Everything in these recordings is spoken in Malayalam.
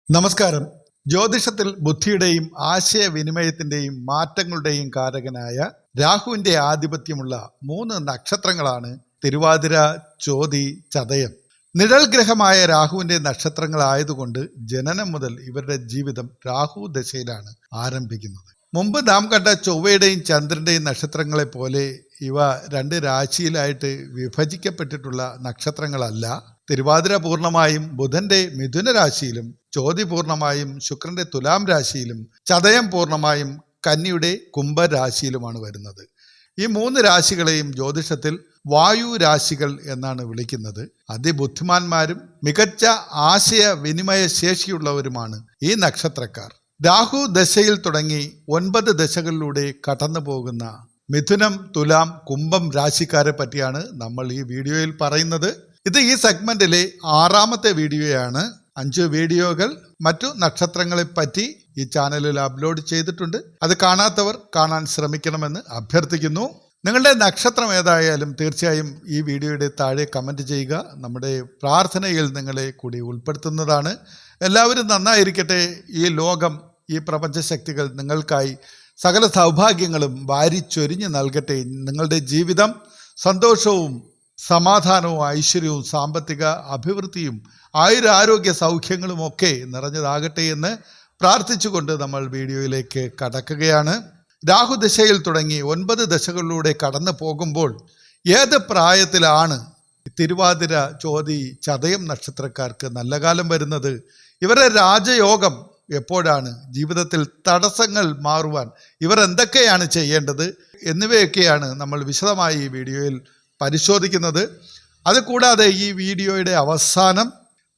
നമസ്കാരം. ജ്യോതിഷത്തിൽ ബുദ്ധിയുടെയും ആശയവിനിമയത്തിന്റെയും മാറ്റങ്ങളുടെയും കാരകനായ രാഹുവിന്റെ ആധിപത്യമുള്ള 3 നക്ഷത്രങ്ങളാണ് തിരുവാതിര, ചോതി, ചതയം. നിഴൽ ഗ്രഹമായ രാഹുവിന്റെ നക്ഷത്രങ്ങളായതുകൊണ്ട് ജനനം മുതൽ ഇവരുടെ ജീവിതം രാഹു ദശയിലാണ് ആരംഭിക്കുന്നത്. മുമ്പ് നാം കണ്ട ചൊവ്വയുടെയും ചന്ദ്രന്റെയും നക്ഷത്രങ്ങളെ പോലെ ഇവ 2 രാശിയിലായിട്ട് വിഭജിക്കപ്പെട്ടിട്ടുള്ള നക്ഷത്രങ്ങളല്ല. തിരുവാതിര പൂർണ്ണമായും ബുധന്റെ മിഥുന രാശിയിലും, ചോതി പൂർണ്ണമായും ശുക്രന്റെ തുലാം രാശിയിലും, ചതയം പൂർണ്ണമായും കന്നിയുടെ കുംഭരാശിയിലുമാണ് വരുന്നത്. ഈ 3 രാശികളെയും ജ്യോതിഷത്തിൽ വായു രാശികൾ എന്നാണ് വിളിക്കുന്നത്. അതിബുദ്ധിമാന്മാരും മികച്ച ആശയവിനിമയ ശേഷിയുള്ളവരുമാണ് ഈ നക്ഷത്രക്കാർ. രാഹു ദശയിൽ തുടങ്ങി 9 ദശകളിലൂടെ കടന്നു പോകുന്ന മിഥുനം, തുലാം, കുംഭം രാശിക്കാരെ പറ്റിയാണ് നമ്മൾ ഈ വീഡിയോയിൽ പറയുന്നത്. ഇത് ഈ സെഗ്മെന്റിലെ 6ാമത്തെ വീഡിയോയാണ്. 5 വീഡിയോകൾ മറ്റു നക്ഷത്രങ്ങളെ പറ്റി ഈ ചാനലിൽ അപ്ലോഡ് ചെയ്തിട്ടുണ്ട്. അത് കാണാത്തവർ കാണാൻ ശ്രമിക്കണമെന്ന് അഭ്യർത്ഥിക്കുന്നു. നിങ്ങളുടെ നക്ഷത്രം ഏതായാലും തീർച്ചയായും ഈ വീഡിയോയുടെ താഴെ കമൻറ്റ് ചെയ്യുക. നമ്മുടെ പ്രാർത്ഥനയിൽ നിങ്ങളെ കൂടി ഉൾപ്പെടുത്തുന്നതാണ്. എല്ലാവരും നന്നായിരിക്കട്ടെ. ഈ ലോകം, ഈ പ്രപഞ്ചശക്തികൾ നിങ്ങൾക്കായി സകല സൗഭാഗ്യങ്ങളും വാരിച്ചൊരിഞ്ഞ് നൽകട്ടെ. നിങ്ങളുടെ ജീവിതം സന്തോഷവും സമാധാനവും ഐശ്വര്യവും സാമ്പത്തിക അഭിവൃദ്ധിയും ആയുരാരോഗ്യ സൗഖ്യങ്ങളും ഒക്കെ നിറഞ്ഞതാകട്ടെ എന്ന് പ്രാർത്ഥിച്ചുകൊണ്ട് നമ്മൾ വീഡിയോയിലേക്ക് കടക്കുകയാണ്. രാഹുദശയിൽ തുടങ്ങി 9 ദശകളിലൂടെ കടന്നു പോകുമ്പോൾ ഏത് പ്രായത്തിലാണ് തിരുവാതിര, ചോതി, ചതയം നക്ഷത്രക്കാർക്ക് നല്ല കാലം വരുന്നത്? ഇവരുടെ രാജയോഗം എപ്പോഴാണ്? ജീവിതത്തിൽ തടസ്സങ്ങൾ മാറുവാൻ ഇവർ എന്തൊക്കെയാണ് ചെയ്യേണ്ടത് എന്നിവയൊക്കെയാണ് നമ്മൾ വിശദമായി ഈ വീഡിയോയിൽ പരിശോധിക്കുന്നത്. അതുകൂടാതെ ഈ വീഡിയോയുടെ അവസാനം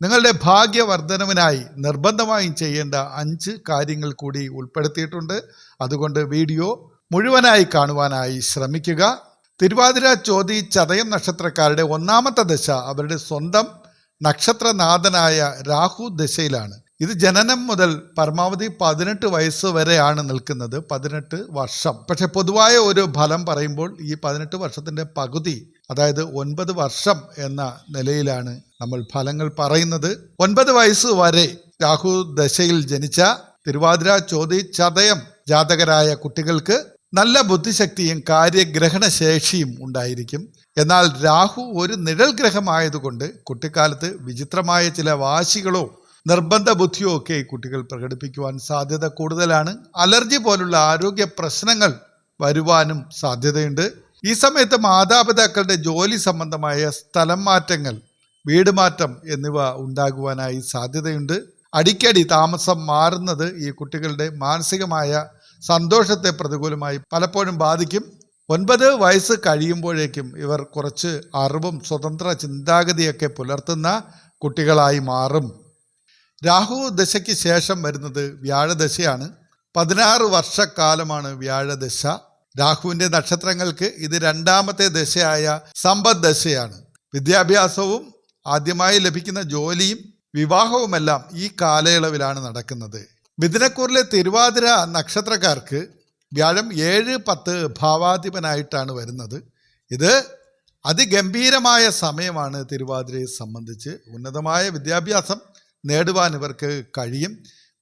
നിങ്ങളുടെ ഭാഗ്യവർദ്ധനവിനായി നിർബന്ധമായും ചെയ്യേണ്ട 5 കാര്യങ്ങൾ കൂടി ഉൾപ്പെടുത്തിയിട്ടുണ്ട്. അതുകൊണ്ട് വീഡിയോ മുഴുവനായി കാണുവാനായി ശ്രമിക്കുക. തിരുവാതിര, ചോതി, ചതയം നക്ഷത്രക്കാരുടെ 1ാമത്തെ ദശ അവരുടെ സ്വന്തം നക്ഷത്രനാഥനായ രാഹു ദശയിലാണ്. ഇത് ജനനം മുതൽ പരമാവധി 18 വയസ്സ് വരെയാണ് നിൽക്കുന്നത്, 18 വർഷം. പക്ഷെ പൊതുവായ ഒരു ഫലം പറയുമ്പോൾ ഈ 18 വർഷത്തിൻ്റെ പകുതി, അതായത് 9 വർഷം എന്ന നിലയിലാണ് നമ്മൾ ഫലങ്ങൾ പറയുന്നത്. 9 വയസ്സ് വരെ രാഹു ദശയിൽ ജനിച്ച തിരുവാതിര, ചോതി, ചതയം ജാതകരായ കുട്ടികൾക്ക് നല്ല ബുദ്ധിശക്തിയും കാര്യഗ്രഹണ ശേഷിയും ഉണ്ടായിരിക്കും. എന്നാൽ രാഹു ഒരു നിഴൽ ഗ്രഹമായതുകൊണ്ട് കുട്ടിക്കാലത്ത് വിചിത്രമായ ചില വാശികളോ നിർബന്ധ ബുദ്ധിയോ ഒക്കെ കുട്ടികൾ പ്രകടിപ്പിക്കുവാൻ സാധ്യത കൂടുതലാണ്. അലർജി പോലുള്ള ആരോഗ്യ പ്രശ്നങ്ങൾ വരുവാനും സാധ്യതയുണ്ട്. ഈ സമയത്ത് മാതാപിതാക്കളുടെ ജോലി സംബന്ധമായ സ്ഥലം മാറ്റങ്ങൾ, വീട് മാറ്റം എന്നിവ ഉണ്ടാകുവാനായി സാധ്യതയുണ്ട്. അടിക്കടി താമസം മാറുന്നത് ഈ കുട്ടികളുടെ മാനസികമായ സന്തോഷത്തെ പ്രതികൂലമായി പലപ്പോഴും ബാധിക്കും. 9 വയസ്സ് കഴിയുമ്പോഴേക്കും ഇവർ കുറച്ച് അറിവും സ്വതന്ത്ര ചിന്താഗതിയൊക്കെ പുലർത്തുന്ന കുട്ടികളായി മാറും. രാഹു ദശയ്ക്ക് ശേഷം വരുന്നത് വ്യാഴദശയാണ്. 16 വർഷക്കാലമാണ് വ്യാഴദശ. രാഹുവിൻ്റെ നക്ഷത്രങ്ങൾക്ക് ഇത് 2ാമത്തെ ദശയായ സമ്പദ് ദശയാണ്. വിദ്യാഭ്യാസവും ആദ്യമായി ലഭിക്കുന്ന ജോലിയും വിവാഹവുമെല്ലാം ഈ കാലയളവിലാണ് നടക്കുന്നത്. മിഥുനക്കൂറിലെ തിരുവാതിര നക്ഷത്രക്കാർക്ക് വ്യാഴം 7, 10 ഭാവാധിപനായിട്ടാണ് വരുന്നത്. ഇത് അതിഗംഭീരമായ സമയമാണ് തിരുവാതിരയെ സംബന്ധിച്ച്. ഉന്നതമായ വിദ്യാഭ്യാസം നേടുവാൻ ഇവർക്ക് കഴിയും.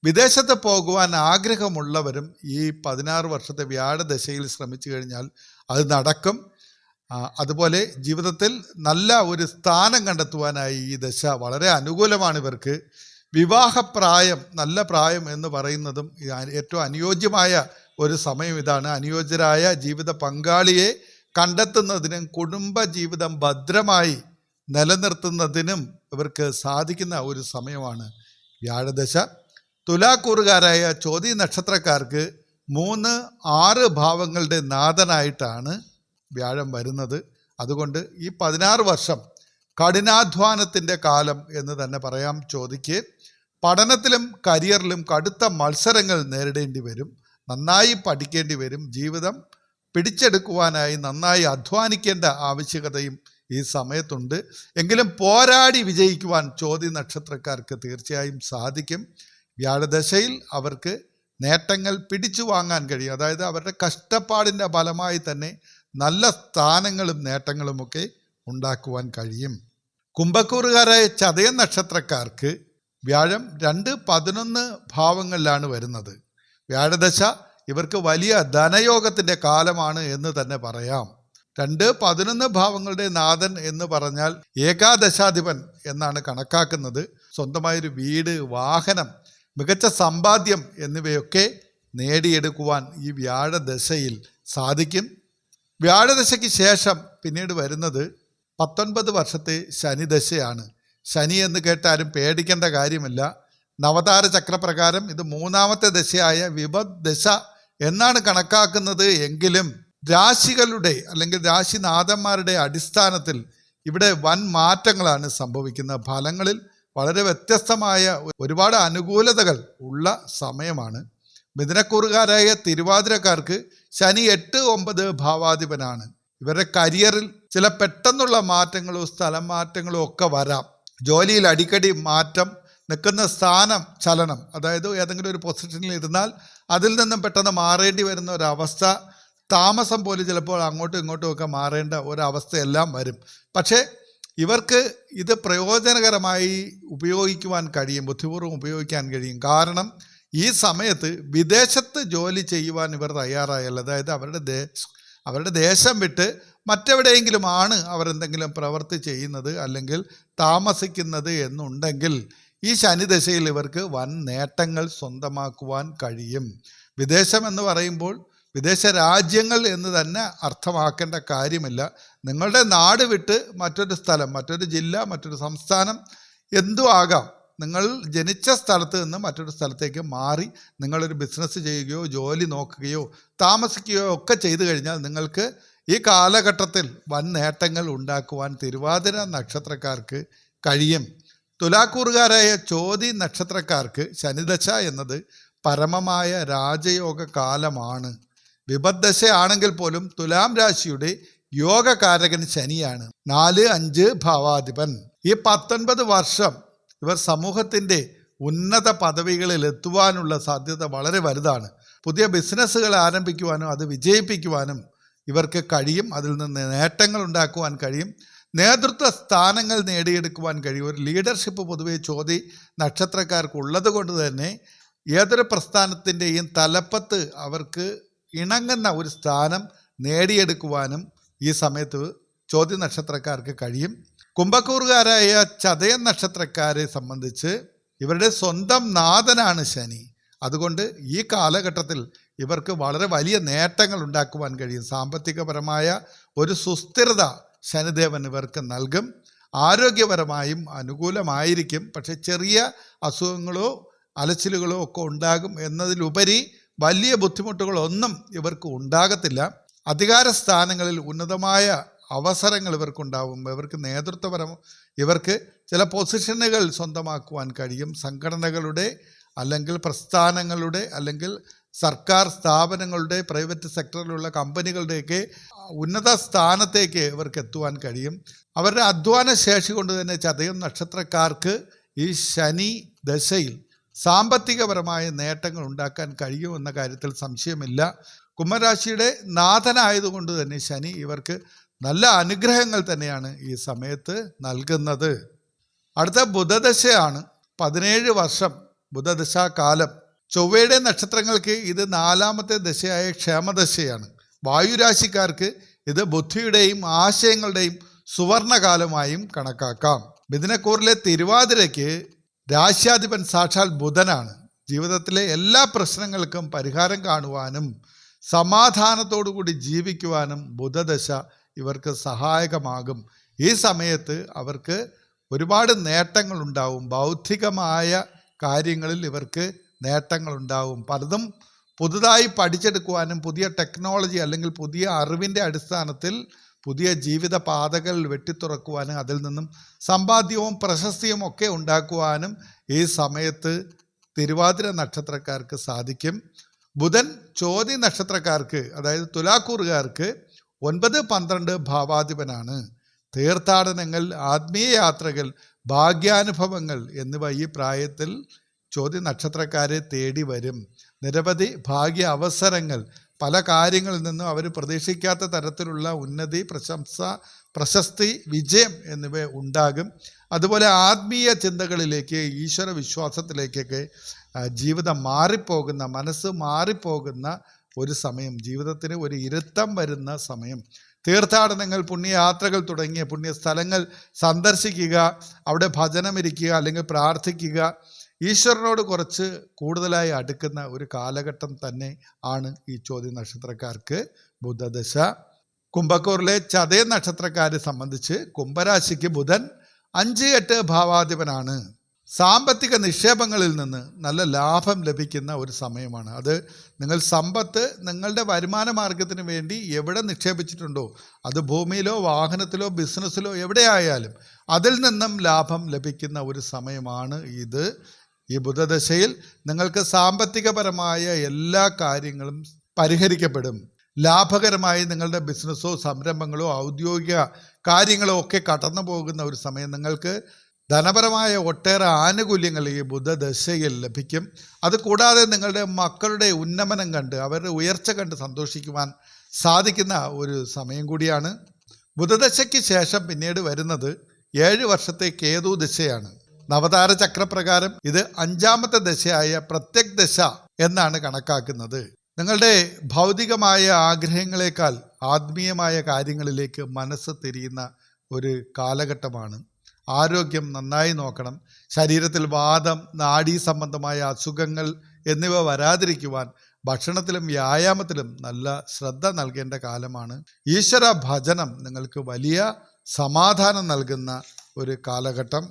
വിദേശത്ത് പോകുവാൻ ആഗ്രഹമുള്ളവരും ഈ 16 വർഷത്തെ വ്യാഴദശയിൽ ശ്രമിച്ചു കഴിഞ്ഞാൽ അത് നടക്കും. അതുപോലെ ജീവിതത്തിൽ നല്ല ഒരു സ്ഥാനം കണ്ടെത്തുവാനായി ഈ ദശ വളരെ അനുകൂലമാണ് ഇവർക്ക്. വിവാഹപ്രായം, നല്ല പ്രായം എന്ന് പറയുന്നതും ഏറ്റവും അനുയോജ്യമായ ഒരു സമയം ഇതാണ്. അനുയോജ്യരായ ജീവിത പങ്കാളിയെ കണ്ടെത്തുന്നതിനും കുടുംബ ജീവിതം ഭദ്രമായി നിലനിർത്തുന്നതിനും ഇവർക്ക് സാധിക്കുന്ന ഒരു സമയമാണ് വ്യാഴദശ. തുലാക്കൂറുകാരായ ചോതി നക്ഷത്രക്കാർക്ക് 3, 6 ഭാവങ്ങളുടെ നാഥനായിട്ടാണ് വ്യാഴം വരുന്നത്. അതുകൊണ്ട് ഈ 16 വർഷം കഠിനാധ്വാനത്തിൻ്റെ കാലം എന്ന് തന്നെ പറയാം. ചോദിക്ക് പഠനത്തിലും കരിയറിലും കടുത്ത മത്സരങ്ങൾ നേരിടേണ്ടി വരും, നന്നായി പഠിക്കേണ്ടി വരും. ജീവിതം പിടിച്ചെടുക്കുവാനായി നന്നായി അധ്വാനിക്കേണ്ട ആവശ്യകതയും ഈ സമയത്തുണ്ട്. എങ്കിലും പോരാടി വിജയിക്കുവാൻ ചോതി നക്ഷത്രക്കാർക്ക് തീർച്ചയായും സാധിക്കും. വ്യാഴദശയിൽ അവർക്ക് നേട്ടങ്ങൾ പിടിച്ചു വാങ്ങാൻ കഴിയും. അതായത് അവരുടെ കഷ്ടപ്പാടിൻ്റെ ഫലമായി തന്നെ നല്ല സ്ഥാനങ്ങളും നേട്ടങ്ങളുമൊക്കെ ഉണ്ടാക്കുവാൻ കഴിയും. കുംഭക്കൂറുകാരായ ചതയ നക്ഷത്രക്കാർക്ക് വ്യാഴം 2-11 ഭാവങ്ങളിലാണ് വരുന്നത്. വ്യാഴദശ ഇവർക്ക് വലിയ ധനയോഗത്തിൻ്റെ കാലമാണ് എന്ന് തന്നെ പറയാം. 2-11 ഭാവങ്ങളുടെ നാഥൻ എന്ന് പറഞ്ഞാൽ ഏകാദശാധിപൻ എന്നാണ് കണക്കാക്കുന്നത്. സ്വന്തമായൊരു വീട്, വാഹനം, മികച്ച സമ്പാദ്യം എന്നിവയൊക്കെ നേടിയെടുക്കുവാൻ ഈ വ്യാഴദശയിൽ സാധിക്കും. വ്യാഴദശയ്ക്ക് ശേഷം പിന്നീട് വരുന്നത് 19 വർഷത്തെ ശനിദശയാണ്. ശനി എന്ന് കേട്ടാലും പേടിക്കേണ്ട കാര്യമില്ല. നവതാര ചക്രപ്രകാരം ഇത് 3ാമത്തെ ദശയായ വിപത് ദശ എന്നാണ് കണക്കാക്കുന്നത്. എങ്കിലും രാശികളുടെ അല്ലെങ്കിൽ രാശിനാഥന്മാരുടെ അടിസ്ഥാനത്തിൽ ഇവിടെ വൻ മാറ്റങ്ങളാണ് സംഭവിക്കുന്നത്. ഫലങ്ങളിൽ വളരെ വ്യത്യസ്തമായ ഒരുപാട് അനുകൂലതകൾ ഉള്ള സമയമാണ്. മിഥുനക്കൂറുകാരായ തിരുവാതിരക്കാർക്ക് ശനി 8-9 ഭാവാധിപനാണ്. ഇവരുടെ കരിയറിൽ ചില പെട്ടെന്നുള്ള മാറ്റങ്ങളോ സ്ഥലം മാറ്റങ്ങളോ ഒക്കെ വരാം. ജോലിയിൽ അടിക്കടി മാറ്റം, നിൽക്കുന്ന സ്ഥാനം ചലനം, അതായത് ഏതെങ്കിലും ഒരു പൊസിഷനിൽ ഇരുന്നാൽ അതിൽ നിന്നും പെട്ടെന്ന് മാറേണ്ടി വരുന്ന ഒരവസ്ഥ, താമസം പോലും ചിലപ്പോൾ അങ്ങോട്ടും ഇങ്ങോട്ടും ഒക്കെ മാറേണ്ട ഒരവസ്ഥയെല്ലാം വരും. പക്ഷേ ഇവർക്ക് ഇത് പ്രയോജനകരമായി ഉപയോഗിക്കുവാൻ കഴിയും, ബുദ്ധിപൂർവ്വം ഉപയോഗിക്കാൻ കഴിയും. കാരണം ഈ സമയത്ത് വിദേശത്ത് ജോലി ചെയ്യുവാൻ ഇവർ തയ്യാറായല്ല. അതായത് അവരുടെ ദേശം വിട്ട് മറ്റെവിടെയെങ്കിലും ആണ് അവർ എന്തെങ്കിലും പ്രവൃത്തി ചെയ്യുന്നത് അല്ലെങ്കിൽ താമസിക്കുന്നത് എന്നുണ്ടെങ്കിൽ ഈ ശനിദശയിൽ ഇവർക്ക് വൻ നേട്ടങ്ങൾ സ്വന്തമാക്കുവാൻ കഴിയും. വിദേശം എന്ന് പറയുമ്പോൾ വിദേശ രാജ്യങ്ങൾ എന്ന് തന്നെ അർത്ഥമാക്കേണ്ട കാര്യമില്ല. നിങ്ങളുടെ നാട് വിട്ട് മറ്റൊരു സ്ഥലം, മറ്റൊരു ജില്ല, മറ്റൊരു സംസ്ഥാനം എന്തും ആകാം. നിങ്ങൾ ജനിച്ച സ്ഥലത്ത് നിന്ന് മറ്റൊരു സ്ഥലത്തേക്ക് മാറി നിങ്ങളൊരു ബിസിനസ് ചെയ്യുകയോ ജോലി നോക്കുകയോ താമസിക്കുകയോ ഒക്കെ ചെയ്തു കഴിഞ്ഞാൽ നിങ്ങൾക്ക് ഈ കാലഘട്ടത്തിൽ വൻ നേട്ടങ്ങൾ ഉണ്ടാക്കുവാൻ തിരുവാതിര നക്ഷത്രക്കാർക്ക് കഴിയും. തുലാക്കൂറുകാരായ ചോതി നക്ഷത്രക്കാർക്ക് ശനിദശ എന്നത് പരമമായ രാജയോഗ കാലമാണ്. വിപദ്ദശയാണെങ്കിൽ പോലും തുലാം രാശിയുടെ യോഗകാരകൻ ശനിയാണ്, 4-5 ഭാവാധിപൻ. ഈ 19 വർഷം ഇവർ സമൂഹത്തിൻ്റെ ഉന്നത പദവികളിൽ എത്തുവാനുള്ള സാധ്യത വളരെ വലുതാണ്. പുതിയ ബിസിനസ്സുകൾ ആരംഭിക്കുവാനും അത് വിജയിപ്പിക്കുവാനും ഇവർക്ക് കഴിയും. അതിൽ നിന്ന് നേട്ടങ്ങൾ ഉണ്ടാക്കുവാൻ കഴിയും. നേതൃത്വ സ്ഥാനങ്ങൾ നേടിയെടുക്കുവാൻ കഴിയും. ഒരു ലീഡർഷിപ്പ് പൊതുവെ ചോതി നക്ഷത്രക്കാർക്കുള്ളത് കൊണ്ട് തന്നെ ഏതൊരു പ്രസ്ഥാനത്തിൻ്റെയും തലപ്പത്ത് അവർക്ക് ഇണങ്ങുന്ന ഒരു സ്ഥാനം നേടിയെടുക്കുവാനും ഈ സമയത്ത് ചോതി നക്ഷത്രക്കാർക്ക് കഴിയും. കുംഭക്കൂറുകാരായ ചതയൻ നക്ഷത്രക്കാരെ സംബന്ധിച്ച് ഇവരുടെ സ്വന്തം നാഥനാണ് ശനി. അതുകൊണ്ട് ഈ കാലഘട്ടത്തിൽ ഇവർക്ക് വളരെ വലിയ നേട്ടങ്ങൾ ഉണ്ടാക്കുവാൻ കഴിയും. സാമ്പത്തികപരമായ ഒരു സുസ്ഥിരത ശനിദേവൻ ഇവർക്ക് നൽകും. ആരോഗ്യപരമായും അനുകൂലമായിരിക്കും. പക്ഷെ ചെറിയ അസുഖങ്ങളോ അലച്ചിലുകളോ ഒക്കെ ഉണ്ടാകും എന്നതിലുപരി വലിയ ബുദ്ധിമുട്ടുകളൊന്നും ഇവർക്ക് ഉണ്ടാകത്തില്ല. അധികാര സ്ഥാനങ്ങളിൽ ഉന്നതമായ അവസരങ്ങൾ ഇവർക്കുണ്ടാവും. ഇവർക്ക് ചില പൊസിഷനുകൾ സ്വന്തമാക്കുവാൻ കഴിയും. സംഘടനകളുടെ അല്ലെങ്കിൽ പ്രസ്ഥാനങ്ങളുടെ അല്ലെങ്കിൽ സർക്കാർ സ്ഥാപനങ്ങളുടെ, പ്രൈവറ്റ് സെക്ടറിലുള്ള കമ്പനികളുടെയൊക്കെ ഉന്നത സ്ഥാനത്തേക്ക് ഇവർക്ക് എത്തുവാൻ കഴിയും. അവരുടെ അധ്വാന ശേഷി കൊണ്ട് തന്നെ ചതയം നക്ഷത്രക്കാർക്ക് ഈ ശനി ദശയിൽ സാമ്പത്തികപരമായ നേട്ടങ്ങൾ ഉണ്ടാക്കാൻ കഴിയുമെന്ന കാര്യത്തിൽ സംശയമില്ല. കുംഭരാശിയുടെ നാഥനായതുകൊണ്ട് തന്നെ ശനി ഇവർക്ക് നല്ല അനുഗ്രഹങ്ങൾ തന്നെയാണ് ഈ സമയത്ത് നൽകുന്നത്. അടുത്ത ബുധദശയാണ്. 17 വർഷം ബുധദശാകാലം. ചൊവ്വയുടെ നക്ഷത്രങ്ങൾക്ക് ഇത് 4ാമത്തെ ദശയായ ക്ഷേമദശയാണ്. വായുരാശിക്കാർക്ക് ഇത് ബുദ്ധിയുടെയും ആശയങ്ങളുടെയും സുവർണകാലമായും കണക്കാക്കാം. മിഥുനക്കൂറിലെ തിരുവാതിരയ്ക്ക് രാശ്യാധിപൻ സാക്ഷാൽ ബുധനാണ്. ജീവിതത്തിലെ എല്ലാ പ്രശ്നങ്ങൾക്കും പരിഹാരം കാണുവാനും സമാധാനത്തോടു കൂടി ജീവിക്കുവാനും ബുധദശ ഇവർക്ക് സഹായകമാകും. ഈ സമയത്ത് അവർക്ക് ഒരുപാട് നേട്ടങ്ങളുണ്ടാവും. ബൗദ്ധികമായ കാര്യങ്ങളിൽ ഇവർക്ക് നേട്ടങ്ങളുണ്ടാവും. പലതും പുതുതായി പഠിച്ചെടുക്കുവാനും പുതിയ ടെക്നോളജി അല്ലെങ്കിൽ പുതിയ അറിവിൻ്റെ അടിസ്ഥാനത്തിൽ പുതിയ ജീവിത പാതകൾ വെട്ടിത്തുറക്കുവാനും അതിൽ നിന്നും സമ്പാദ്യവും പ്രശസ്തിയും ഒക്കെ ഉണ്ടാക്കുവാനും ഈ സമയത്ത് തിരുവാതിര നക്ഷത്രക്കാർക്ക് സാധിക്കും. ബുധൻ ചോതി നക്ഷത്രക്കാർക്ക്, അതായത് തുലാക്കൂറുകാർക്ക് 9-12 ഭാവാധിപനാണ്. തീർത്ഥാടനങ്ങൾ, ആത്മീയ യാത്രകൾ, ഭാഗ്യാനുഭവങ്ങൾ എന്നിവ ഈ പ്രായത്തിൽ ചോതി നക്ഷത്രക്കാരെ തേടി വരും. നിരവധി ഭാഗ്യ അവസരങ്ങൾ, പല കാര്യങ്ങളിൽ നിന്നും അവർ പ്രതീക്ഷിക്കാത്ത തരത്തിലുള്ള ഉന്നതി, പ്രശംസ, പ്രശസ്തി, വിജയം എന്നിവ ഉണ്ടാകും. അതുപോലെ ആത്മീയ ചിന്തകളിലേക്ക്, ഈശ്വര വിശ്വാസത്തിലേക്കൊക്കെ ജീവിതം മാറിപ്പോകുന്ന, മനസ്സ് മാറിപ്പോകുന്ന ഒരു സമയം, ജീവിതത്തിന് ഒരു ഇരുത്തം വരുന്ന സമയം. തീർത്ഥാടനങ്ങൾ, പുണ്യയാത്രകൾ തുടങ്ങിയ പുണ്യസ്ഥലങ്ങൾ സന്ദർശിക്കുക, അവിടെ ഭജനമിരിക്കുക അല്ലെങ്കിൽ പ്രാർത്ഥിക്കുക, ഈശ്വരനോട് കുറച്ച് കൂടുതലായി അടുക്കുന്ന ഒരു കാലഘട്ടം തന്നെ ആണ് ഈ ചോതി നക്ഷത്രക്കാർക്ക് ബുധദശ. കുംഭക്കൂറിലെ ചതയ നക്ഷത്രക്കാരെ സംബന്ധിച്ച് കുംഭരാശിക്ക് ബുധൻ 5-8 ഭാവാധിപനാണ്. സാമ്പത്തിക നിക്ഷേപങ്ങളിൽ നിന്ന് നല്ല ലാഭം ലഭിക്കുന്ന ഒരു സമയമാണ്. അത് നിങ്ങൾ സമ്പത്ത് നിങ്ങളുടെ വരുമാന മാർഗത്തിന് വേണ്ടി എവിടെ നിക്ഷേപിച്ചിട്ടുണ്ടോ, അത് ഭൂമിയിലോ വാഹനത്തിലോ ബിസിനസ്സിലോ എവിടെയായാലും അതിൽ നിന്നും ലാഭം ലഭിക്കുന്ന ഒരു സമയമാണ് ഇത്. ഈ ബുധദശയിൽ നിങ്ങൾക്ക് സാമ്പത്തികപരമായ എല്ലാ കാര്യങ്ങളും പരിഹരിക്കപ്പെടും. ലാഭകരമായി നിങ്ങളുടെ ബിസിനസ്സോ സംരംഭങ്ങളോ ഔദ്യോഗിക കാര്യങ്ങളോ ഒക്കെ കടന്നു പോകുന്ന ഒരു സമയം. നിങ്ങൾക്ക് ധനപരമായ ഒട്ടേറെ ആനുകൂല്യങ്ങൾ ഈ ബുധദശയിൽ ലഭിക്കും. അതുകൂടാതെ നിങ്ങളുടെ മക്കളുടെ ഉന്നമനം കണ്ട്, അവരുടെ ഉയർച്ച കണ്ട് സന്തോഷിക്കുവാൻ സാധിക്കുന്ന ഒരു സമയം കൂടിയാണ്. ബുധദശയ്ക്ക് ശേഷം പിന്നീട് വരുന്നത് 7 വർഷത്തെ കേതു ദശയാണ്. നവതാര ചക്രപ്രകാരം ഇത് 5ാമത്തെ ദശയായ പ്രത്യക് ദശ എന്നാണ് കണക്കാക്കുന്നത്. നിങ്ങളുടെ ഭൗതികമായ ആഗ്രഹങ്ങളെക്കാൾ ആത്മീയമായ കാര്യങ്ങളിലേക്ക് മനസ്സ് തിരിയുന്ന ഒരു കാലഘട്ടമാണ്. ആരോഗ്യം നന്നായി നോക്കണം. ശരീരത്തിൽ വാദം, നാഡീ സംബന്ധമായ അസുഖങ്ങൾ എന്നിവ വരാതിരിക്കുവാൻ ഭക്ഷണത്തിലും വ്യായാമത്തിലും നല്ല ശ്രദ്ധ നൽകേണ്ട കാലമാണ്. ഈശ്വര ഭജനം നിങ്ങൾക്ക് വലിയ സമാധാനം നൽകുന്ന ഒരു കാലഘട്ടം.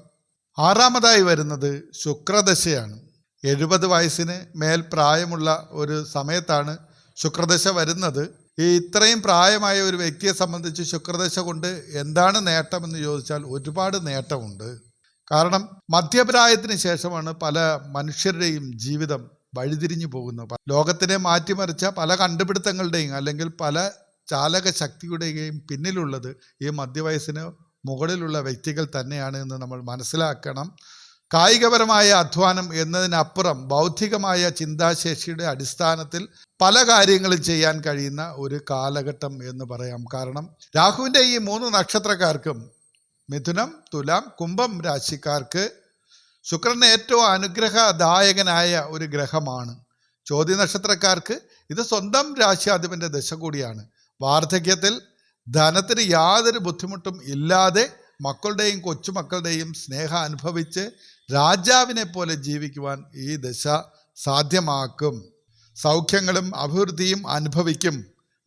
6ാമതായി വരുന്നത് ശുക്രദശയാണ്. 70 വയസ്സിന് മേൽ പ്രായമുള്ള ഒരു സമയത്താണ് ശുക്രദശ വരുന്നത്. ഈ ഇത്രയും പ്രായമായ ഒരു വ്യക്തിയെ സംബന്ധിച്ച് ശുക്രദശ കൊണ്ട് എന്താണ് നേട്ടമെന്ന് ചോദിച്ചാൽ ഒരുപാട് നേട്ടമുണ്ട്. കാരണം മധ്യപ്രായത്തിന് ശേഷമാണ് പല മനുഷ്യരുടെയും ജീവിതം വഴിതിരിഞ്ഞു പോകുന്നത്. ലോകത്തിനെ മാറ്റിമറിച്ച പല കണ്ടുപിടുത്തങ്ങളുടെയും അല്ലെങ്കിൽ പല ചാലക ശക്തിയുടെയും പിന്നിലുള്ളത് ഈ മധ്യവയസ്സിന് മുകളിലുള്ള വ്യക്തികൾ തന്നെയാണ് എന്ന് നമ്മൾ മനസ്സിലാക്കണം. കായികപരമായ അധ്വാനം എന്നതിനപ്പുറം ബൗദ്ധികമായ ചിന്താശേഷിയുടെ അടിസ്ഥാനത്തിൽ പല കാര്യങ്ങളും ചെയ്യാൻ കഴിയുന്ന ഒരു കാലഘട്ടം എന്ന് പറയാം. കാരണം രാഹുവിൻ്റെ ഈ 3 നക്ഷത്രക്കാർക്കും, മിഥുനം, തുലാം, കുംഭം രാശിക്കാർക്ക് ശുക്രൻ ഏറ്റവും അനുഗ്രഹദായകനായ ഒരു ഗ്രഹമാണ്. ചോതി നക്ഷത്രക്കാർക്ക് ഇത് സ്വന്തം രാശ്യാധിപന്റെ ദശ കൂടിയാണ്. വാർദ്ധക്യത്തിൽ ധനത്തിന് യാതൊരു ബുദ്ധിമുട്ടും ഇല്ലാതെ മക്കളുടെയും കൊച്ചുമക്കളുടെയും സ്നേഹം അനുഭവിച്ച് രാജാവിനെ പോലെ ജീവിക്കുവാൻ ഈ ദശ സാധ്യമാക്കും. സൗഖ്യങ്ങളും അഭിവൃദ്ധിയും അനുഭവിക്കും.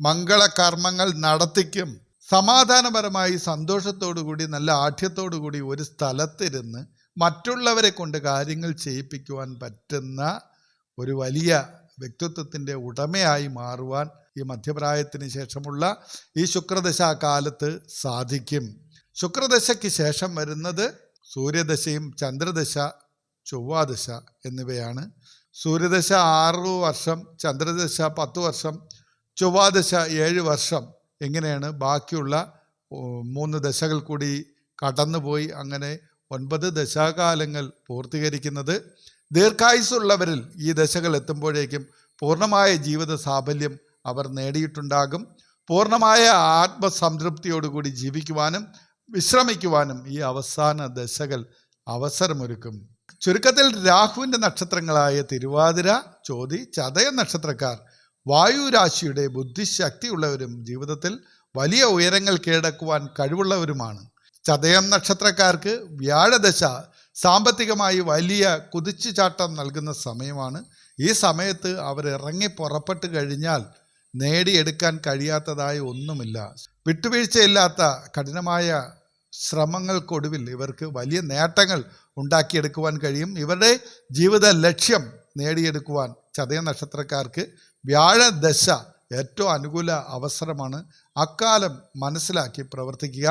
മംഗളകർമ്മങ്ങൾ നടത്തിക്കും. സമാധാനപരമായി സന്തോഷത്തോടുകൂടി നല്ല ആഠ്യത്തോടുകൂടി ഒരു സ്ഥലത്തിരുന്ന് മറ്റുള്ളവരെ കൊണ്ട് കാര്യങ്ങൾ ചെയ്യിപ്പിക്കുവാൻ പറ്റുന്ന ഒരു വലിയ വ്യക്തിത്വത്തിൻ്റെ ഉടമയായി മാറുവാൻ ഈ മധ്യപ്രായത്തിന് ശേഷമുള്ള ഈ ശുക്രദശാകാലത്ത് സാധിക്കും. ശുക്രദശയ്ക്ക് ശേഷം വരുന്നത് സൂര്യദശയും ചന്ദ്രദശ, ചൊവ്വാദശ എന്നിവയാണ്. സൂര്യദശ 6 വർഷം, ചന്ദ്രദശ 10 വർഷം, ചൊവ്വാദശ 7 വർഷം. എങ്ങനെയാണ് ബാക്കിയുള്ള 3 ദശകൾ കൂടി കടന്നുപോയി അങ്ങനെ 9 ദശാകാലങ്ങൾ പൂർത്തീകരിക്കുന്നത്. ദീർഘായുസ്സുള്ളവരിൽ ഈ ദശകൾ എത്തുമ്പോഴേക്കും പൂർണ്ണമായ ജീവിത സാഫല്യം അവർ നേടിയിട്ടുണ്ടാകും. പൂർണ്ണമായ ആത്മസംതൃപ്തിയോടുകൂടി ജീവിക്കുവാനും വിശ്രമിക്കുവാനും ഈ അവസാന ദശകൾ അവസരമൊരുക്കും. ചുരുക്കത്തിൽ രാഹുവിൻ്റെ നക്ഷത്രങ്ങളായ തിരുവാതിര, ചോതി, ചതയ നക്ഷത്രക്കാർ വായുരാശിയുടെ ബുദ്ധിശക്തിയുള്ളവരും ജീവിതത്തിൽ വലിയ ഉയരങ്ങൾ കീഴടക്കുവാൻ കഴിവുള്ളവരുമാണ്. ചതയം നക്ഷത്രക്കാർക്ക് വ്യാഴദശ സാമ്പത്തികമായി വലിയ കുതിച്ചുചാട്ടം നൽകുന്ന സമയമാണ്. ഈ സമയത്ത് അവർ ഇറങ്ങി പുറപ്പെട്ട് കഴിഞ്ഞാൽ നേടിയെടുക്കാൻ കഴിയാത്തതായ ഒന്നുമില്ല. വിട്ടുവീഴ്ചയില്ലാത്ത കഠിനമായ ശ്രമങ്ങൾക്കൊടുവിൽ ഇവർക്ക് വലിയ നേട്ടങ്ങൾ ഉണ്ടാക്കിയെടുക്കുവാൻ കഴിയും. ഇവരുടെ ജീവിത ലക്ഷ്യം നേടിയെടുക്കുവാൻ ചതയ നക്ഷത്രക്കാർക്ക് വ്യാഴദശ ഏറ്റവും അനുകൂല അവസരമാണ്. അക്കാലം മനസ്സിലാക്കി പ്രവർത്തിക്കുക.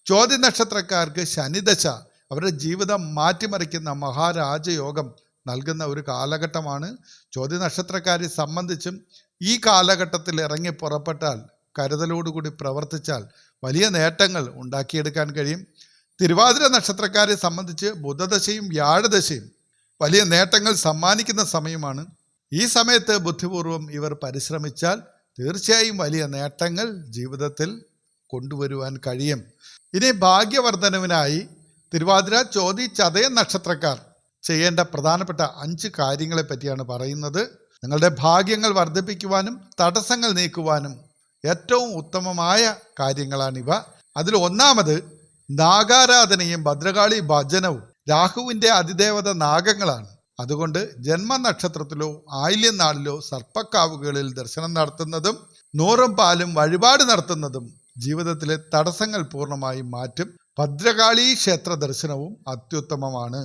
ചോതി നക്ഷത്രക്കാർക്ക് ശനിദശ അവരുടെ ജീവിതം മാറ്റിമറിക്കുന്ന മഹാരാജയോഗം നൽകുന്ന ഒരു കാലഘട്ടമാണ്. ചോതി നക്ഷത്രക്കാരെ സംബന്ധിച്ചും ഈ കാലഘട്ടത്തിൽ ഇറങ്ങി പുറപ്പെട്ടാൽ, കരുതലോടുകൂടി പ്രവർത്തിച്ചാൽ വലിയ നേട്ടങ്ങൾ ഉണ്ടാക്കിയെടുക്കാൻ കഴിയും. തിരുവാതിര നക്ഷത്രക്കാരെ സംബന്ധിച്ച് ബുധദശയും വ്യാഴദശയും വലിയ നേട്ടങ്ങൾ സമ്മാനിക്കുന്ന സമയമാണ്. ഈ സമയത്ത് ബുദ്ധിപൂർവം ഇവർ പരിശ്രമിച്ചാൽ തീർച്ചയായും വലിയ നേട്ടങ്ങൾ ജീവിതത്തിൽ കൊണ്ടുവരുവാൻ കഴിയും. ഇനി ഭാഗ്യവർദ്ധനവിനായി തിരുവാതിര, ചോതി, ചതയം നക്ഷത്രക്കാർ ചെയ്യേണ്ട പ്രധാനപ്പെട്ട 5 കാര്യങ്ങളെ പറ്റിയാണ് പറയുന്നത്. നിങ്ങളുടെ ഭാഗ്യങ്ങൾ വർദ്ധിപ്പിക്കുവാനും തടസ്സങ്ങൾ നീക്കുവാനും ഏറ്റവും ഉത്തമമായ കാര്യങ്ങളാണിവ. അതിൽ ഒന്നാമത് നാഗാരാധനയും ഭദ്രകാളി ഭജനവും. രാഹുവിൻ്റെ അതിദേവത നാഗങ്ങളാണ്. അതുകൊണ്ട് ജന്മനക്ഷത്രത്തിലോ ആയില്യം നാളിലോ സർപ്പക്കാവുകളിൽ ദർശനം നടത്തുന്നതും 100 പാലും വഴിപാട് നടത്തുന്നതും ജീവിതത്തിലെ തടസ്സങ്ങൾ പൂർണ്ണമായും മാറ്റും. ഭദ്രകാളി ക്ഷേത്ര ദർശനവും അത്യുത്തമമാണ്.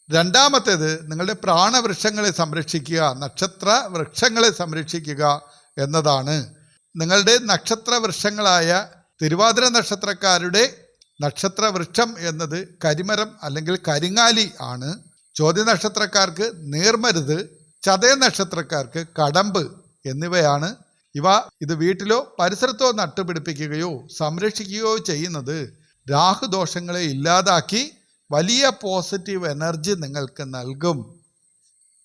രണ്ടാമത്തേത് നിങ്ങളുടെ പ്രാണവൃക്ഷങ്ങളെ സംരക്ഷിക്കുക, നക്ഷത്ര വൃക്ഷങ്ങളെ സംരക്ഷിക്കുക എന്നതാണ്. നിങ്ങളുടെ നക്ഷത്ര വൃക്ഷങ്ങളായ തിരുവാതിര നക്ഷത്രക്കാരുടെ നക്ഷത്ര വൃക്ഷം എന്നത് കരിമരം അല്ലെങ്കിൽ കരിങ്ങാലി ആണ്. ചോദ്യ നക്ഷത്രക്കാർക്ക് നീർമരുത്, ചതയ നക്ഷത്രക്കാർക്ക് കടമ്പ് എന്നിവയാണ്. ഇത് വീട്ടിലോ പരിസരത്തോ നട്ടുപിടിപ്പിക്കുകയോ സംരക്ഷിക്കുകയോ ചെയ്യുന്നത് രാഹുദോഷങ്ങളെ ഇല്ലാതാക്കി വലിയ പോസിറ്റീവ് എനർജി നിങ്ങൾക്ക് നൽകും.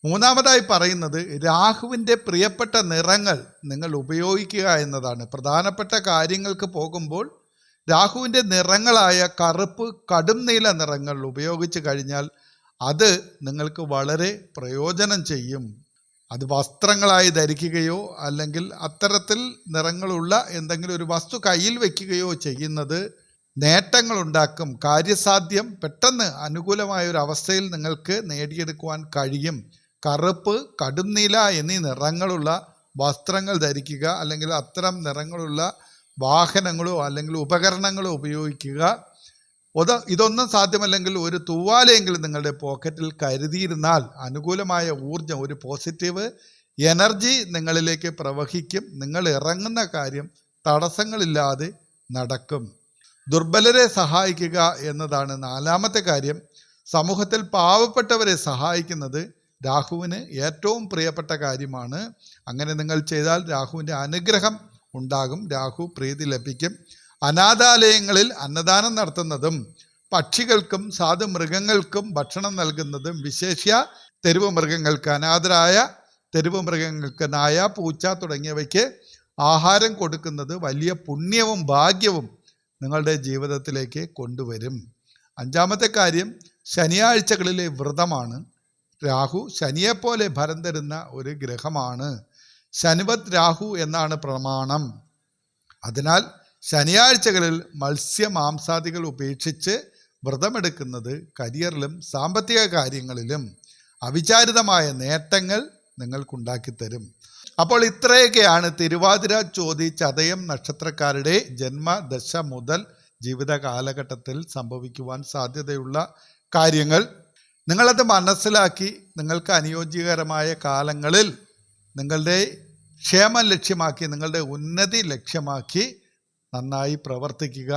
മൂന്നാമതായി പറയുന്നത് രാഹുവിൻ്റെ പ്രിയപ്പെട്ട നിറങ്ങൾ നിങ്ങൾ ഉപയോഗിക്കുക എന്നതാണ്. പ്രധാനപ്പെട്ട കാര്യങ്ങൾക്ക് പോകുമ്പോൾ രാഹുവിൻ്റെ നിറങ്ങളായ കറുപ്പ്, കടും നീല നിറങ്ങൾ ഉപയോഗിച്ച് കഴിഞ്ഞാൽ അത് നിങ്ങൾക്ക് വളരെ പ്രയോജനം ചെയ്യും. അത് വസ്ത്രങ്ങളായി ധരിക്കുകയോ അല്ലെങ്കിൽ അത്തരത്തിൽ നിറങ്ങളുള്ള എന്തെങ്കിലും ഒരു വസ്തു കയ്യിൽ വയ്ക്കുകയോ ചെയ്യുന്നത് നേട്ടങ്ങളുണ്ടാക്കും. കാര്യസാധ്യം പെട്ടെന്ന് അനുകൂലമായ ഒരു അവസ്ഥയിൽ നിങ്ങൾക്ക് നേടിയെടുക്കുവാൻ കഴിയും. കറുപ്പ്, കടും നീല എന്നീ നിറങ്ങളുള്ള വസ്ത്രങ്ങൾ ധരിക്കുക, അല്ലെങ്കിൽ അത്തരം നിറങ്ങളുള്ള വാഹനങ്ങളോ അല്ലെങ്കിൽ ഉപകരണങ്ങളോ ഉപയോഗിക്കുക. ഇതൊന്നും സാധ്യമല്ലെങ്കിൽ ഒരു തൂവാലയെങ്കിലും നിങ്ങളുടെ പോക്കറ്റിൽ കരുതിയിരുന്നാൽ അനുകൂലമായ ഊർജം, ഒരു പോസിറ്റീവ് എനർജി നിങ്ങളിലേക്ക് പ്രവഹിക്കും. നിങ്ങൾ ഇറങ്ങുന്ന കാര്യം തടസ്സങ്ങളില്ലാതെ നടക്കും. ദുർബലരെ സഹായിക്കുക എന്നതാണ് നാലാമത്തെ കാര്യം. സമൂഹത്തിൽ പാവപ്പെട്ടവരെ സഹായിക്കുന്നത് രാഹുവിന് ഏറ്റവും പ്രിയപ്പെട്ട കാര്യമാണ്. അങ്ങനെ നിങ്ങൾ ചെയ്താൽ രാഹുവിൻ്റെ അനുഗ്രഹം ഉണ്ടാകും, രാഹു പ്രീതി ലഭിക്കും. അനാഥാലയങ്ങളിൽ അന്നദാനം നടത്തുന്നതും പക്ഷികൾക്കും സാധു മൃഗങ്ങൾക്കും ഭക്ഷണം നൽകുന്നതും, വിശേഷ്യ തെരുവ് മൃഗങ്ങൾക്ക്, അനാഥരായ തെരുവ് മൃഗങ്ങൾക്ക്, നായ, പൂച്ച തുടങ്ങിയവയ്ക്ക് ആഹാരം കൊടുക്കുന്നത് വലിയ പുണ്യവും ഭാഗ്യവും നിങ്ങളുടെ ജീവിതത്തിലേക്ക് കൊണ്ടുവരും. അഞ്ചാമത്തെ കാര്യം ശനിയാഴ്ചകളിലെ വ്രതമാണ്. രാഹു ശനിയെപ്പോലെ ഫലം തരുന്ന ഒരു ഗ്രഹമാണ്. ശനിവത് രാഹു എന്നാണ് പ്രമാണം. അതിനാൽ ശനിയാഴ്ചകളിൽ മത്സ്യമാംസാദികൾ ഉപേക്ഷിച്ച് വ്രതമെടുക്കുന്നത് കരിയറിലും സാമ്പത്തിക കാര്യങ്ങളിലും അവിചാരിതമായ നേട്ടങ്ങൾ നിങ്ങൾക്കുണ്ടാക്കിത്തരും. അപ്പോൾ ഇത്രയൊക്കെയാണ് തിരുവാതിര, ചോതി, ചതയം നക്ഷത്രക്കാരുടെ ജന്മദശ മുതൽ ജീവിത കാലഘട്ടത്തിൽ സംഭവിക്കുവാൻ സാധ്യതയുള്ള കാര്യങ്ങൾ. നിങ്ങളത് മനസ്സിലാക്കി നിങ്ങൾക്ക് അനുയോജ്യകരമായ കാലങ്ങളിൽ നിങ്ങളുടെ ക്ഷേമം ലക്ഷ്യമാക്കി, നിങ്ങളുടെ ഉന്നതി ലക്ഷ്യമാക്കി നന്നായി പ്രവർത്തിക്കുക.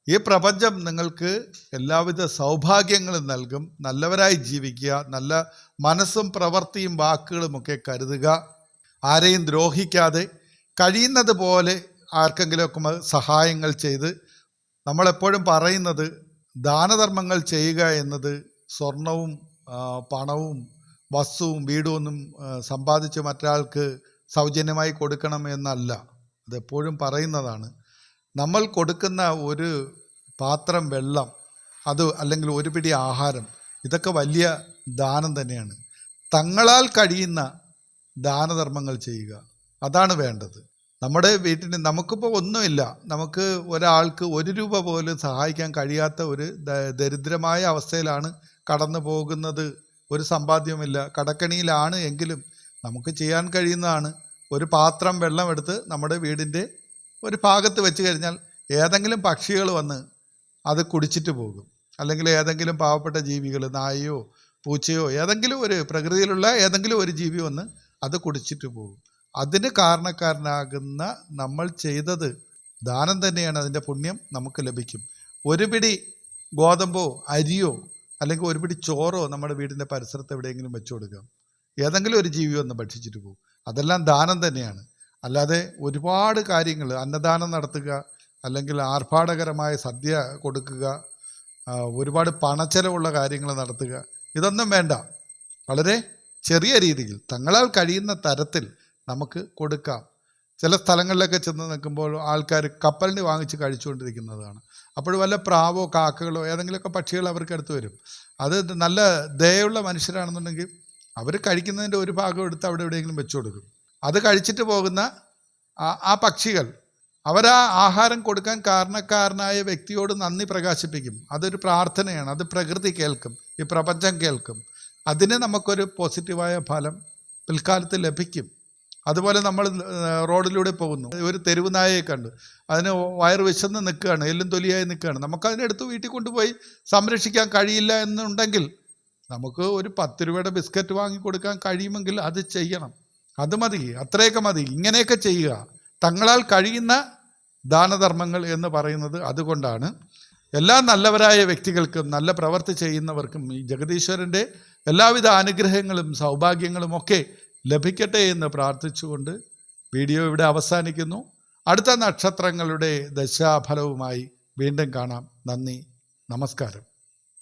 ഈ പ്രപഞ്ചം നിങ്ങൾക്ക് എല്ലാവിധ സൗഭാഗ്യങ്ങളും നൽകും. നല്ലവരായി ജീവിക്കുക, നല്ല മനസ്സും പ്രവൃത്തിയും വാക്കുകളുമൊക്കെ കരുതുക. ആരെയും ദ്രോഹിക്കാതെ കഴിയുന്നത് പോലെ ആർക്കെങ്കിലുമൊക്കെ സഹായങ്ങൾ ചെയ്ത്, നമ്മളെപ്പോഴും പറയുന്നത് ദാനധർമ്മങ്ങൾ ചെയ്യുക എന്നത് സ്വർണവും പണവും വസ്തുവും വീടും ഒന്നും സമ്പാദിച്ച് മറ്റൊരാൾക്ക് സൗജന്യമായി കൊടുക്കണം എന്നല്ല. അതെപ്പോഴും പറയുന്നതാണ്. നമ്മൾ കൊടുക്കുന്ന ഒരു പാത്രം വെള്ളം, അത് അല്ലെങ്കിൽ ഒരു പിടി ആഹാരം, ഇതൊക്കെ വലിയ ദാനം തന്നെയാണ്. തങ്ങളാൽ കഴിയുന്ന ദാനധർമ്മങ്ങൾ ചെയ്യുക, അതാണ് വേണ്ടത്. നമ്മുടെ വീട്ടിന് നമുക്കിപ്പോൾ ഒന്നുമില്ല, നമുക്ക് ഒരാൾക്ക് 1 രൂപ പോലും സഹായിക്കാൻ കഴിയാത്ത ഒരു ദരിദ്രമായ അവസ്ഥയിലാണ് കടന്നു പോകുന്നത്. ഒരു സമ്പാദ്യമില്ല, കടക്കണിയിലാണ് എങ്കിലും നമുക്ക് ചെയ്യാൻ കഴിയുന്നതാണ്. ഒരു പാത്രം വെള്ളം എടുത്ത് നമ്മുടെ വീടിൻ്റെ ഒരു ഭാഗത്ത് വെച്ച് കഴിഞ്ഞാൽ ഏതെങ്കിലും പക്ഷികൾ വന്ന് അത് കുടിച്ചിട്ട് പോകും. അല്ലെങ്കിൽ ഏതെങ്കിലും പാവപ്പെട്ട ജീവികൾ, നായയോ പൂച്ചയോ ഏതെങ്കിലും ഒരു പ്രകൃതിയിലുള്ള ഏതെങ്കിലും ഒരു ജീവി വന്ന് അത് കുടിച്ചിട്ട് പോകും. അതിന് കാരണക്കാരനാകുന്ന നമ്മൾ ചെയ്തത് ദാനം തന്നെയാണ്. അതിൻ്റെ പുണ്യം നമുക്ക് ലഭിക്കും. ഒരു പിടി ഗോതമ്പോ അരിയോ അല്ലെങ്കിൽ ഒരു പിടി ചോറോ നമ്മുടെ വീടിൻ്റെ പരിസരത്ത് എവിടെയെങ്കിലും വെച്ചു കൊടുക്കാം. ഏതെങ്കിലും ഒരു ജീവി വന്ന് ഭക്ഷിച്ചിട്ട് പോകും. അതെല്ലാം ദാനം തന്നെയാണ്. അല്ലാതെ ഒരുപാട് കാര്യങ്ങൾ, അന്നദാനം നടത്തുക, അല്ലെങ്കിൽ ആർഭാടകരമായ സദ്യ കൊടുക്കുക, ഒരുപാട് പണച്ചെലവുള്ള കാര്യങ്ങൾ നടത്തുക, ഇതൊന്നും വേണ്ട. വളരെ ചെറിയ രീതിയിൽ തങ്ങളാൽ കഴിയുന്ന തരത്തിൽ നമുക്ക് കൊടുക്കാം. ചില സ്ഥലങ്ങളിലൊക്കെ ചെന്ന് നിൽക്കുമ്പോൾ ആൾക്കാർ കപ്പലിന് വാങ്ങിച്ച് കഴിച്ചുകൊണ്ടിരിക്കുന്നതാണ്. അപ്പോൾ വല്ല പ്രാവോ കാക്കകളോ ഏതെങ്കിലുമൊക്കെ പക്ഷികൾ അവർക്ക് അടുത്ത് വരും. അത് നല്ല ദയുള്ള മനുഷ്യരാണെന്നുണ്ടെങ്കിൽ അവർ കഴിക്കുന്നതിൻ്റെ ഒരു ഭാഗം എടുത്ത് അവിടെ എവിടെയെങ്കിലും വെച്ചു കൊടുക്കും. അത് കഴിച്ചിട്ട് പോകുന്ന ആ പക്ഷികൾ അവരാ ആഹാരം കൊടുക്കാൻ കാരണക്കാരനായ വ്യക്തിയോട് നന്ദി പ്രകാശിപ്പിക്കും. അതൊരു പ്രാർത്ഥനയാണ്. അത് പ്രകൃതി കേൾക്കും, ഈ പ്രപഞ്ചം കേൾക്കും. അതിന് നമുക്കൊരു പോസിറ്റീവായ ഫലം പിൽക്കാലത്ത് ലഭിക്കും. അതുപോലെ നമ്മൾ റോഡിലൂടെ പോകുന്നു, ഒരു തെരുവ് നായയെ കണ്ടു, അതിന് വയറ് വിശന്ന് നിൽക്കുകയാണ്, എല്ലും തൊലിയായി നിൽക്കുകയാണ്. നമുക്കതിനെടുത്ത് വീട്ടിൽ കൊണ്ടുപോയി സംരക്ഷിക്കാൻ കഴിയില്ല എന്നുണ്ടെങ്കിൽ നമുക്ക് ഒരു 10 രൂപയുടെ ബിസ്ക്കറ്റ് വാങ്ങിക്കൊടുക്കാൻ കഴിയുമെങ്കിൽ അത് ചെയ്യണം. അത് മതി, അത്രയൊക്കെ മതി. ഇങ്ങനെയൊക്കെ ചെയ്യുക. തങ്ങളാൽ കഴിയുന്ന ദാനധർമ്മങ്ങൾ എന്ന് പറയുന്നത് അതുകൊണ്ടാണ്. എല്ലാ നല്ലവരായ വ്യക്തികൾക്കും നല്ല പ്രവൃത്തി ചെയ്യുന്നവർക്കും ഈ ജഗദീശ്വരൻ്റെ എല്ലാവിധ അനുഗ്രഹങ്ങളും സൗഭാഗ്യങ്ങളും ഒക്കെ ലഭിക്കട്ടെ എന്ന് പ്രാർത്ഥിച്ചുകൊണ്ട് വീഡിയോ ഇവിടെ അവസാനിക്കുന്നു. അടുത്ത നക്ഷത്രങ്ങളുടെ ദശാഫലവുമായി വീണ്ടും കാണാം. നന്ദി, നമസ്കാരം.